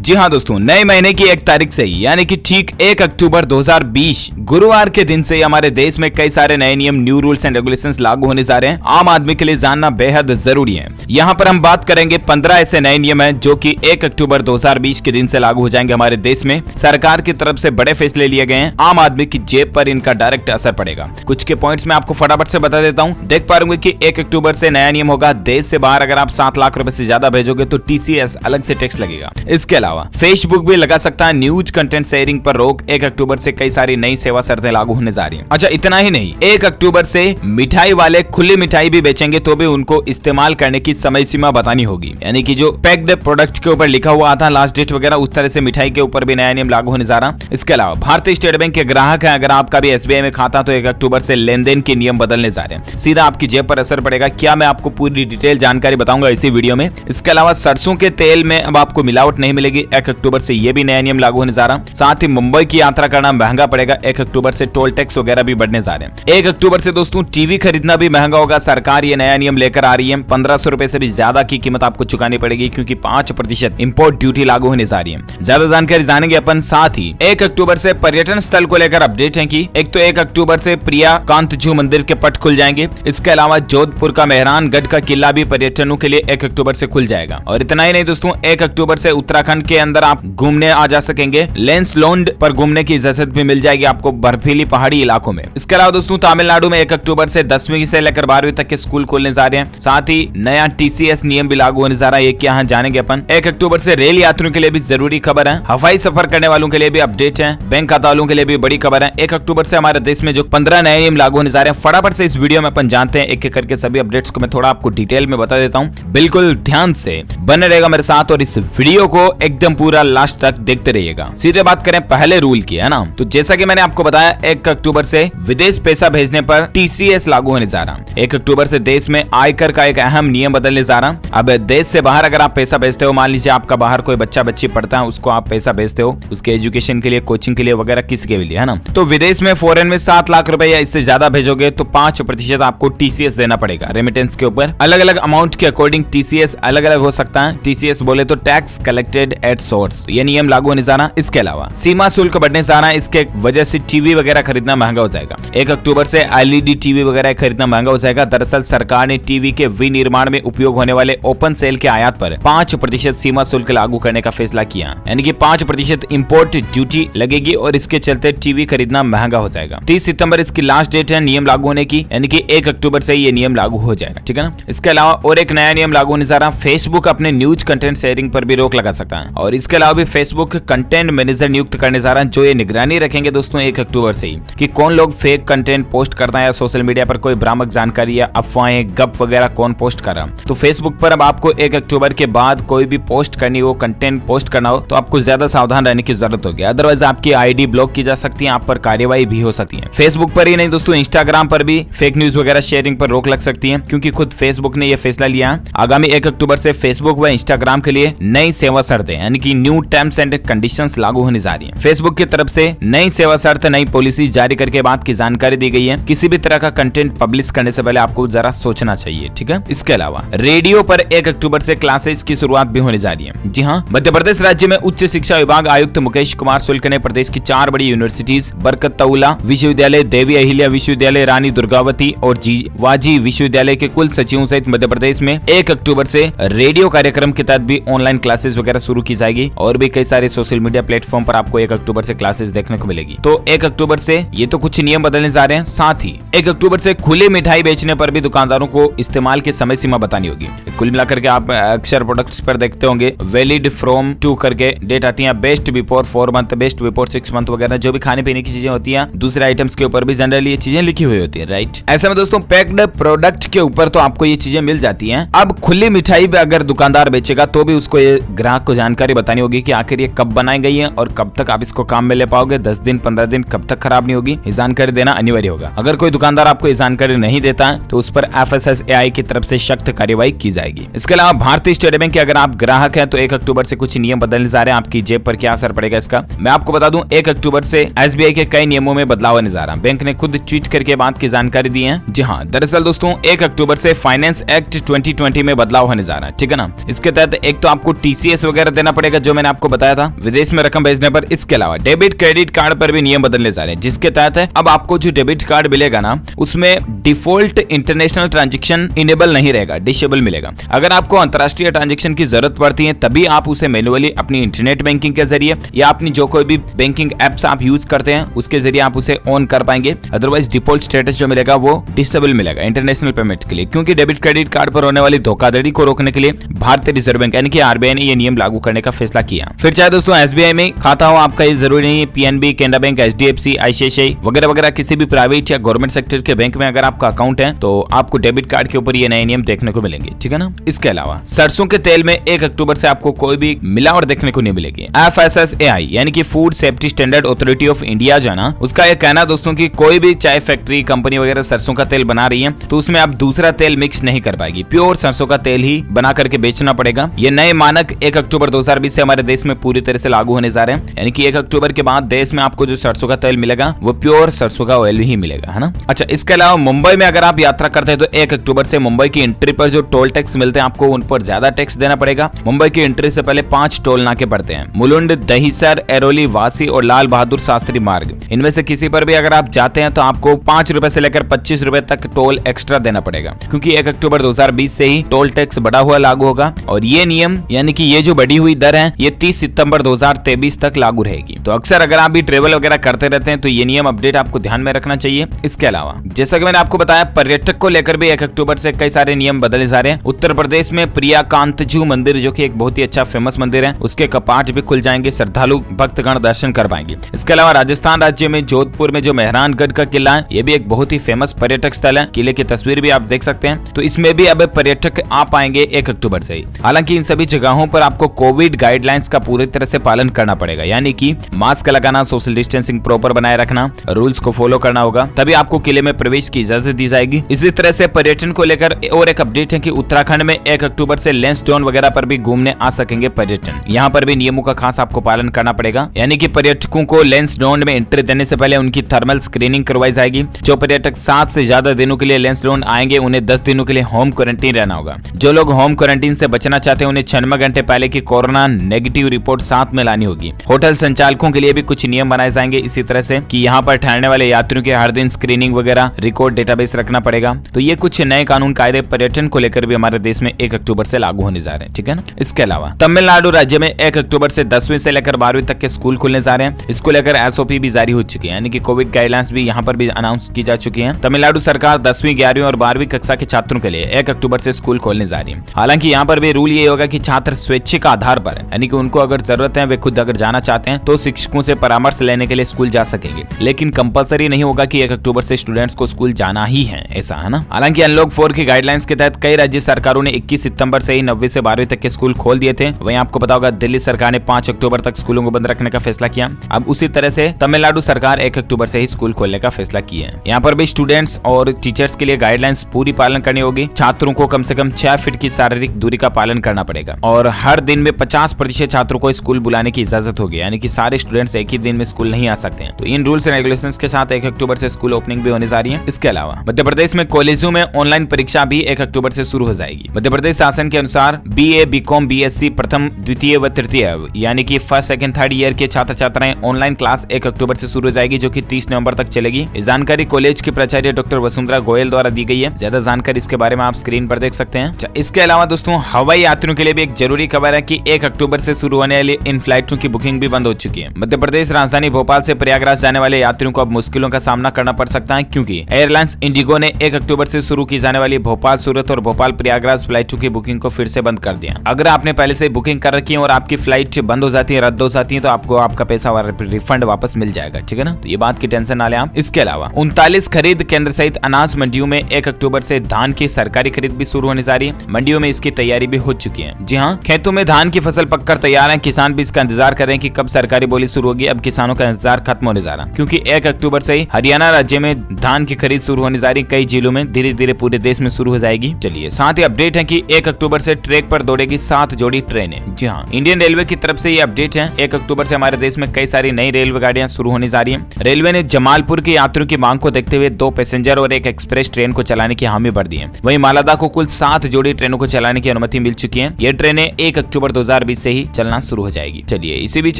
जी हाँ दोस्तों, नए महीने की 1 तारीख से ही यानी कि ठीक 1 अक्टूबर 2020 गुरुवार के दिन से हमारे देश में कई सारे नए नियम, न्यू रूल्स एंड रेगुलेशंस लागू होने जा रहे हैं। आम आदमी के लिए जानना बेहद जरूरी है। यहाँ पर हम बात करेंगे 15 ऐसे नए नियम हैं जो कि 1 अक्टूबर 2020 के दिन से लागू हो जाएंगे हमारे देश में। सरकार की तरफ से बड़े फैसले लिए गए हैं, आम आदमी की जेब पर इनका डायरेक्ट असर पड़ेगा। कुछ के पॉइंट्स में आपको फटाफट से बता देता हूँ। देख पा रहे कि 1 अक्टूबर से नया नियम होगा, देश से बाहर अगर आप 7 लाख रुपए से ज्यादा भेजोगे तो TCS अलग से टैक्स लगेगा। इसके अलावा फेसबुक भी लगा सकता है न्यूज कंटेंट शेयरिंग पर रोक। 1 अक्टूबर से कई सारी नई सेवा शर्तें लागू होने जा रही हैं। अच्छा, इतना ही नहीं, 1 अक्टूबर से मिठाई वाले खुली मिठाई भी बेचेंगे तो भी उनको इस्तेमाल करने की समय सीमा बतानी होगी। यानी कि जो पैक्ड प्रोडक्ट के ऊपर लिखा हुआ था लास्ट डेट वगैरह, उस तरह से मिठाई के ऊपर भी नया नियम लागू होने जा रहा। इसके अलावा भारतीय स्टेट बैंक के ग्राहक है, अगर आपका भी SBI में खाता तो 1 अक्टूबर से लेन देन के नियम बदलने जा रहे हैं। सीधा आपकी जेब पर असर पड़ेगा। क्या मैं आपको पूरी डिटेल जानकारी बताऊंगा इसी वीडियो में। इसके अलावा सरसों के तेल में अब आपको मिलावट नहीं मिलेगी। 1 अक्टूबर से ये भी नया नियम लागू होने जा रहा। साथ ही मुंबई की यात्रा करना महंगा पड़ेगा। 1 अक्टूबर से टोल टैक्स वगैरह भी बढ़ने जा रहे हैं। 1 अक्टूबर से दोस्तों टीवी खरीदना भी महंगा होगा। सरकार ये नया नियम लेकर आ रही है। 1500 रुपए से भी ज्यादा की कीमत आपको चुकानी पड़ेगी क्योंकि 5% इंपोर्ट ड्यूटी लागू होने जा रही है। ज्यादा जानकारी जानेंगे अपन। साथ ही 1 अक्टूबर से पर्यटन स्थल को लेकर अपडेट है कि एक तो 1 अक्टूबर से प्रिया कांत जू मंदिर के पट खुल जाएंगे। इसके अलावा जोधपुर का मेहरानगढ़ का किला भी पर्यटकों के लिए 1 अक्टूबर से खुल जाएगा। और इतना ही नहीं दोस्तों, 1 अक्टूबर से उत्तराखंड के अंदर आप घूमने आ जा सकेंगे। लेंसलौंड पर घूमने की इजाजत भी मिल जाएगी आपको बर्फीली पहाड़ी इलाकों में। इसके अलावा दोस्तों तमिलनाडु में 1 अक्टूबर से 10वीं से लेकर 12वीं तक के स्कूल खोलने जा रहे हैं। साथ ही नया TCS नियम भी लागू होने जा रहा है। ये क्या है जानेंगे अपन। 1 अक्टूबर से रेल यात्रियों के लिए भी जरूरी खबर है। हवाई सफर करने वालों के लिए भी अपडेट है। बैंक खाता वालों के लिए भी बड़ी खबर है। 1 अक्टूबर से हमारे देश में जो 15 नए नियम लागू होने जा रहे हैं, फटाफट से इस वीडियो में अपन जानते हैं। एक एक करके सभी अपडेट्स को मैं थोड़ा आपको डिटेल में बता देता हूँ। बिल्कुल ध्यान से बने रहेगा मेरे साथ और इस वीडियो को एकदम पूरा लास्ट तक देखते रहिएगा। सीधे बात करें पहले रूल की, है ना। तो जैसा कि मैंने आपको बताया, 1 अक्टूबर से विदेश पैसा भेजने पर TCS लागू होने जा रहा। 1 अक्टूबर से देश में आयकर का एक अहम नियम बदलने जा रहा। अब देश से बाहर अगर आप पैसा भेजते हो, मान लीजिए आपका बाहर कोई बच्चा बच्ची पढ़ता है, उसको आप पैसा भेजते हो उसके एजुकेशन के लिए, कोचिंग के लिए वगैरह, किसी के लिए, है ना। तो विदेश में फॉरेन में 7 लाख रुपए या इससे ज्यादा भेजोगे तो 5% आपको TCS देना पड़ेगा रेमिटेंस के ऊपर। अलग अलग अमाउंट के अकॉर्डिंग TCS अलग अलग हो सकता है। TCS बोले तो टैक्स कलेक्टेड एट सोर्स, ये नियम लागू होने जा रहा। इसके अलावा सीमा शुल्क बढ़ने जा रहा है। इसके वजह से टीवी वगैरह खरीदना महंगा हो जाएगा। 1 अक्टूबर से LED टीवी वगैरह खरीदना महंगा हो जाएगा। दरअसल सरकार ने टीवी के विनिर्माण में उपयोग होने वाले ओपन सेल के आयात पर 5% सीमा शुल्क लागू करने का फैसला किया। यानी कि 5% इंपोर्ट ड्यूटी लगेगी और इसके चलते टीवी खरीदना महंगा हो जाएगा। 30 सितंबर इसकी लास्ट डेट है नियम लागू होने की, यानी कि 1 अक्टूबर से ये नियम लागू हो जाएगा। ठीक है ना। इसके अलावा और एक नया नियम लागू होने जा रहा। फेसबुक अपने न्यूज कंटेंट शेयरिंग पर भी रोक लगा सकता है। और इसके अलावा भी फेसबुक कंटेंट मैनेजर नियुक्त करने जा रहा है, जो ये निगरानी रखेंगे दोस्तों 1 अक्टूबर से ही कि कौन लोग फेक कंटेंट पोस्ट करता है या सोशल मीडिया पर कोई भ्रामक जानकारी या अफवाहें, गप वगैरह कौन पोस्ट कर रहा है। तो फेसबुक पर अब आपको 1 अक्टूबर के बाद कोई भी पोस्ट करनी हो, कंटेंट पोस्ट करना हो, तो आपको ज्यादा सावधान रहने की जरूरत होगी। अदरवाइज आपकी ID ब्लॉक की जा सकती है, आप पर कार्यवाही भी हो सकती है। फेसबुक पर ही नहीं दोस्तों, इंस्टाग्राम पर भी फेक न्यूज वगैरह शेयरिंग पर रोक लग सकती है, क्योंकि खुद फेसबुक ने यह फैसला लिया। आगामी 1 अक्टूबर से फेसबुक व इंस्टाग्राम के लिए नई सेवा शर्तें यानी कि न्यू टर्म्स एंड कंडीशंस लागू होने जा रही है। फेसबुक की तरफ से नई सेवा शर्त, नई पॉलिसी जारी करके बात की जानकारी दी गई है। किसी भी तरह का कंटेंट पब्लिश करने से पहले आपको जरा सोचना चाहिए। ठीक है। इसके अलावा रेडियो पर 1 अक्टूबर से क्लासेस की शुरुआत भी होने जा रही है। जी हाँ, मध्य प्रदेश राज्य में उच्च शिक्षा विभाग आयुक्त मुकेश कुमार शुक्ल ने प्रदेश की 4 बड़ी यूनिवर्सिटीज बरकतउल्ला विश्वविद्यालय, देवी अहिल्या विश्वविद्यालय, रानी दुर्गावती और जीवाजी विश्वविद्यालय के कुल सचिवों सहित मध्य प्रदेश में 1 अक्टूबर से रेडियो कार्यक्रम के तहत भी ऑनलाइन क्लासेस वगैरह शुरू की जाएगी। और भी कई सारे सोशल मीडिया प्लेटफॉर्म पर आपको 1 अक्टूबर से क्लासेस देखने को मिलेगी। तो 1 अक्टूबर से ये तो कुछ नियम बदलने जा रहे हैं। साथ ही 1 अक्टूबर से खुली मिठाई बेचने पर भी दुकानदारों को इस्तेमाल की समय सीमा बतानी होगी। कुल मिलाकर के आप अक्सर प्रोडक्ट्स पर देखते होंगे वैलिड फ्रॉम 2 करके डेट आती है। Best before 4 month, best before 6 month वगैरह जो भी खाने पीने की चीजें होती है, दूसरे आइटम्स के ऊपर भी जनरली ये चीजें लिखी हुई होती है, राइट। ऐसे में दोस्तों पैक्ड प्रोडक्ट के ऊपर तो आपको ये चीजें मिल जाती हैं। अब खुली मिठाई भी अगर दुकानदार बेचेगा तो भी उसको ये ग्राहक को जानकारी बतानी होगी कि आखिर ये कब बनाई गई है और कब तक आप इसको काम में ले पाओगे। 10 दिन 15 दिन कब तक खराब नहीं होगी, ये जानकारी देना अनिवार्य होगा। अगर कोई दुकानदार आपको ये जानकारी नहीं देता है तो उस पर FSSAI की तरफ से सख्त कार्यवाही की जाएगी। इसके अलावा भारतीय स्टेट बैंक के अगर आप ग्राहक हैं तो 1 अक्टूबर से कुछ नियम बदलने जा रहे हैं। आपकी जेब पर क्या असर पड़ेगा इसका मैं आपको बता दूं। 1 अक्टूबर से SBI के कई नियमों में बदलाव होने जा रहा है। बैंक ने खुद ट्वीट करके बात की जानकारी दी है। जी हाँ, दरअसल दोस्तों 1 अक्टूबर से फाइनेंस एक्ट 2020 में बदलाव होने जा रहा है। ठीक है ना। इसके तहत एक तो आपको TCS वगैरह देना देना पड़ेगा जो मैंने आपको बताया था विदेश में रकम भेजने पर। इसके अलावा डेबिट क्रेडिट कार्ड पर भी नियम बदलने जा रहे हैं, जिसके तहत है अब आपको जो डेबिट कार्ड मिलेगा ना उसमें डिफॉल्ट इंटरनेशनल ट्रांजैक्शन इनेबल नहीं रहेगा, डिसेबल मिलेगा। अगर आपको अंतरराष्ट्रीय ट्रांजैक्शन की जरूरत पड़ती है तभी आप उसे मैन्युअली अपनी इंटरनेट बैंकिंग के जरिए या अपनी जो कोई भी बैंकिंग एप्स आप यूज करते हैं उसके जरिए आप उसे ऑन कर पाएंगे। अदरवाइज डिफॉल्ट स्टेटस जो मिलेगा वो डिसेबल मिलेगा इंटरनेशनल पेमेंट के लिए, क्योंकि डेबिट क्रेडिट कार्ड पर होने वाली धोखाधड़ी को रोकने के लिए भारतीय रिजर्व बैंक यानी कि आरबीआई ने यह नियम लागू करने का फैसला किया। फिर चाहे दोस्तों एसबीआई में खाता हो आपका, ये जरूरी नहीं है PNB, Canara bank, HDFC, ICICI वगैरह वगैरह किसी भी प्राइवेट या गवर्नमेंट सेक्टर के बैंक में अगर आपका अकाउंट है तो आपको डेबिट कार्ड के ऊपर ये नए नियम देखने को मिलेंगे, ठीक है ना। इसके अलावा सरसों के तेल में 1 अक्टूबर से आपको कोई भी मिलावट देखने को नहीं मिलेगी। FSSAI यानी कि food safety standard authority of India जो है ना, उसका यह कहना दोस्तों की कोई भी चाय फैक्ट्री कंपनी वगैरह सरसों का तेल बना रही है तो उसमें आप दूसरा तेल मिक्स नहीं कर पाएगी, प्योर सरसों का तेल ही बना करके बेचना पड़ेगा। ये नए मानक 1 अक्टूबर 2020 से हमारे देश में पूरी तरह से लागू होने जा रहे हैं, यानी कि 1 अक्टूबर के बाद देश में आपको जो सरसों का तेल मिलेगा वो प्योर सरसों का ऑयल ही मिलेगा, है ना। अच्छा, इसके अलावा मुंबई में अगर आप यात्रा करते हैं तो 1 अक्टूबर से मुंबई की एंट्री पर जो टोल टैक्स मिलते हैं आपको उन पर ज्यादा टैक्स देना पड़ेगा। मुंबई की एंट्री से पहले 5 टोल नाके पड़ते हैं, मुलुंड, दहीसर, एरोली, वासी और लाल बहादुर शास्त्री मार्ग। इनमें से किसी पर भी अगर आप जाते हैं तो आपको 5 रुपए से लेकर 25 रुपए तक टोल एक्स्ट्रा देना पड़ेगा, क्योंकि 1 अक्टूबर 2020 से ही टोल टैक्स बढ़ा हुआ लागू होगा और ये नियम यानी कि ये जो बढ़ी हुई दर है ये 30 सितंबर 2023 तक लागू रहेगी। तो अक्सर अगर आप भी ट्रेवल वगैरह करते रहते हैं तो ये नियम अपडेट आपको ध्यान में रखना चाहिए। इसके अलावा जैसा कि मैंने आपको बताया पर्यटक को लेकर भी 1 अक्टूबर से कई सारे नियम बदले जा रहे हैं। उत्तर प्रदेश में प्रियाकांतजू मंदिर जो कि एक बहुत ही अच्छा फेमस मंदिर है उसके कपाट भी खुल जाएंगे, श्रद्धालु भक्तगण दर्शन कर पाएंगे। इसके अलावा राजस्थान राज्य में जोधपुर में जो मेहरानगढ़ का किला है ये भी एक बहुत ही फेमस पर्यटक स्थल है, किले की तस्वीर भी आप देख सकते हैं। तो इसमें भी अब पर्यटक आ पाएंगे 1 अक्टूबर से ही। हालांकि इन सभी जगहों पर आपको कोविड गाइडलाइंस का पूरी तरह से पालन करना पड़ेगा, यानी कि मास्क लगाना, सोशल डिस्टेंसिंग प्रॉपर बनाए रखना, रूल्स को फॉलो करना होगा, तभी आपको किले में प्रवेश की इजाजत दी जाएगी। इसी तरह से पर्यटन को लेकर और एक अपडेट है कि उत्तराखंड में 1 अक्टूबर से लैंसडाउन वगैरह पर भी घूमने आ सकेंगे पर्यटन। यहाँ पर भी नियमों का खास आपको पालन करना पड़ेगा, यानी कि पर्यटकों को लैंसडाउन में एंट्री देने से पहले उनकी थर्मल स्क्रीनिंग करवाई जाएगी। जो पर्यटक 7 से ज्यादा दिनों के लिए लैंसडाउन आएंगे उन्हें 10 दिनों के लिए होम क्वारंटीन रहना होगा। जो लोग होम क्वारंटीन से बचना चाहते हैं उन्हें 96 घंटे पहले की कोरोना नेगेटिव रिपोर्ट साथ में लानी होगी। होटल संचालकों के लिए भी कुछ नियम बनाए जाएंगे इसी तरह से कि यहाँ पर ठहरने वाले यात्रियों के हर दिन स्क्रीनिंग वगैरह रिकॉर्ड डेटाबेस रखना पड़ेगा। तो ये कुछ नए कानून कायदे पर्यटन को लेकर भी हमारे देश में 1 अक्टूबर से लागू होने जा रहे हैं, ठीक है ना। इसके अलावा तमिलनाडु राज्य में 1 अक्टूबर से 10वीं से लेकर 12वीं तक के स्कूल खुलने जा रहे हैं। इसको लेकर एसओपी भी जारी हो चुकी है, यानी कि कोविड गाइडलाइंस भी यहाँ पर भी अनाउंस की जा चुकी है। तमिलनाडु सरकार 10वीं, 11वीं और 12वीं कक्षा के छात्रों के लिए 1 अक्टूबर से स्कूल खोलने जा रही है। हालांकि यहाँ पर भी रूल ये होगा कि छात्र स्वैच्छिक आधार पर, यानी कि उनको अगर जरूरत है वे खुद अगर जाना चाहते हैं तो शिक्षकों से परामर्श लेने के लिए स्कूल जा सकेंगे, लेकिन कंपलसरी नहीं होगा कि 1 अक्टूबर से स्टूडेंट्स को स्कूल जाना ही है, ऐसा है ना। हालांकि अनलॉक 4 की गाइडलाइंस के तहत कई राज्य सरकारों ने 21 सितंबर से ही 9वीं से 12वीं तक के स्कूल खोल दिए थे। वहीं आपको पता होगा दिल्ली सरकार ने 5 अक्टूबर तक स्कूलों को बंद रखने का फैसला किया। अब उसी तरह से तमिलनाडु सरकार 1 अक्टूबर से ही स्कूल खोलने का फैसला किया है। यहाँ पर भी स्टूडेंट्स और टीचर्स के लिए गाइडलाइंस पूरी पालन करनी होगी। छात्रों को कम से कम 6 फीट की शारीरिक दूरी का पालन करना पड़ेगा और हर दिन में 50% छात्रों को स्कूल बुलाने की इजाजत होगी, यानी कि सारे स्टूडेंट्स एक ही दिन में स्कूल नहीं आ सकते हैं। तो इन रूल्स एंड रेगुलेशंस के साथ 1 अक्टूबर से स्कूल ओपनिंग भी होने जा रही है। इसके अलावा मध्य प्रदेश में कॉलेजों में ऑनलाइन परीक्षा भी 1 अक्टूबर से शुरू हो जाएगी। मध्य प्रदेश शासन के अनुसार बीए, बीकॉम, बीएससी प्रथम, द्वितीय व तृतीय यानी कि फर्स्ट, सेकंड, थर्ड ईयर के छात्र छात्राएं ऑनलाइन क्लास 1 अक्टूबर से शुरू हो जाएगी, जो कि 30 नवंबर तक चलेगी। इस जानकारी कॉलेज के प्राचार्य डॉक्टर वसुंधरा गोयल द्वारा दी गई है। ज्यादा जानकारी इसके बारे में आप स्क्रीन पर देख सकते हैं। इसके अलावा दोस्तों हवाई यात्रियों के लिए भी एक जरूरी खबर है कि 1 अक्टूबर से शुरू होने वाली इन फ्लाइटों की बुकिंग भी बंद हो चुकी है। मध्य प्रदेश राजधानी भोपाल से प्रयागराज जाने वाले यात्रियों को अब मुश्किलों का सामना करना पड़ सकता है, क्योंकि एयरलाइंस इंडिगो ने 1 अक्टूबर से शुरू की जाने वाली भोपाल, सूरत और भोपाल प्रयागराज फ्लाइटों की बुकिंग को फिर से बंद कर दिया। अगर आपने पहले से बुकिंग कर रखी है और आपकी फ्लाइट बंद हो जाती है, रद्द हो जाती है, तो आपको आपका पैसा रिफंड वापस मिल जाएगा, ठीक है ना। तो ये बात की टेंशन ना लें आप। इसके अलावा 39 खरीद केंद्र सहित अनाज मंडियों में 1 अक्टूबर से धान की सरकारी खरीद भी शुरू होने जा रही है। मंडियों में इसकी तैयारी भी हो चुकी है। जी हाँ, खेतों में धान की फसल पककर तैयार है। किसान भी इसका इंतजार कर रहे हैं कि कब सरकारी बोली शुरू होगी। अब किसानों का इंतजार खत्म होने जा रहा है, क्योंकि 1 अक्टूबर से ही हरियाणा राज्य में धान की खरीद शुरू होने जा रही है। कई जिलों में धीरे धीरे पूरे देश में शुरू हो जाएगी। चलिए साथ ही अपडेट है कि 1 अक्टूबर से ट्रैक पर दौड़ेगी 7 जोड़ी ट्रेनें। जी हाँ, इंडियन रेलवे की तरफ से ये अपडेट है। 1 अक्टूबर से हमारे देश में कई सारी नई रेलवे गाड़ियां शुरू होने जा रही हैं। रेलवे ने जमालपुर के यात्रियों की मांग को देखते हुए 2 पैसेंजर और 1 एक्सप्रेस ट्रेन को चलाने की हामी भर दी है। वहीं मालादा को कुल 7 जोड़ी ट्रेनों को चलाने की अनुमति मिल चुकी है। ये ट्रेनें 1 अक्टूबर 2020 से ही चलना शुरू हो जाएगी। चलिए इसी बीच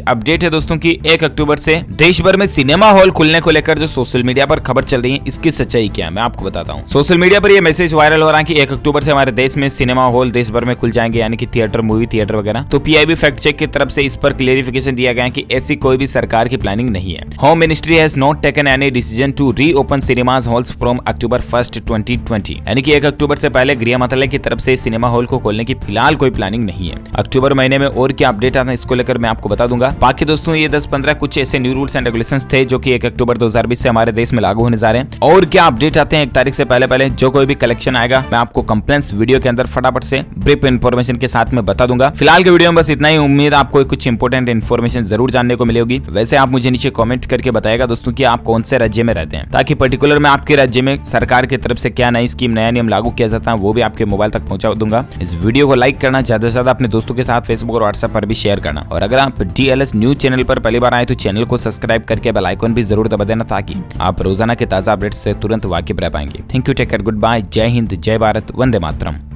अपडेट है दोस्तों की 1 अक्टूबर से देश भर में सिनेमा हॉल खुलने को लेकर जो सोशल मीडिया पर खबर चल रही है, इसकी सच्चाई क्या है मैं आपको बताता हूँ। सोशल मीडिया पर यह मैसेज वायरल हो रहा है कि 1 अक्टूबर से हमारे देश में सिनेमा हॉल देश भर में खुल जाएंगे, यानी कि थिएटर, मूवी थिएटर वगैरह। तो पीआईबी फैक्ट चेक की तरफ से इस पर क्लियरिफिकेशन दिया गया है कि ऐसी कोई भी सरकार की प्लानिंग नहीं है। Home ministry has not taken any decision to reopen cinemas halls from October 1, 2020, यानी कि 1 अक्टूबर से पहले गृह मंत्रालय की तरफ से सिनेमा हॉल को खोलने की फिलहाल कोई प्लानिंग नहीं है। अक्टूबर महीने में और क्या अपडेट आता है इसको लेकर मैं आपको बता दूंगा। बाकी दोस्तों ये 10-15 कुछ ऐसे न्यू रूल्स एंड रेगुलेशंस थे जो कि 1 अक्टूबर 2020 से हमारे देश में लागू होने जा रहे हैं। और क्या अपडेट आते हैं 1 तारीख से पहले जो कोई भी कलेक्शन आएगा मैं आपको कंप्लेंट्स वीडियो के अंदर फटाफट से ब्रीफ इन्फॉर्मेशन के साथ में बता दूंगा। फिलहाल के वीडियो में बस इतना ही। उम्मीद आपको कुछ इंपोर्टेंट इन्फॉर्मेशन जरूर जानने को मिलेगी। वैसे आप मुझे नीचे कमेंट करके बताएगा दोस्तों कि आप कौन से राज्य में रहते हैं, ताकि पर्टिकुलर में आपके राज्य में सरकार की तरफ से क्या नई स्कीम, नया नियम लागू किया जाता है वो भी आपके मोबाइल तक पहुंचा दूंगा। इस वीडियो को लाइक करना, ज्यादा से ज्यादा अपने दोस्तों के साथ फेसबुक और व्हाट्सएप पर भी शेयर करना। और अगर आप DLS न्यूज चैनल पर पहली बार आए तो चैनल को सब्सक्राइब करके बेल आइकन भी जरूर दबा देना, ताकि आप रोजाना के ताजा अपडेट से तुरंत वाकिफ रह पाएंगे। Thank you, take care, good bye, जय हिंद, जय भारत, वंदे मातरम।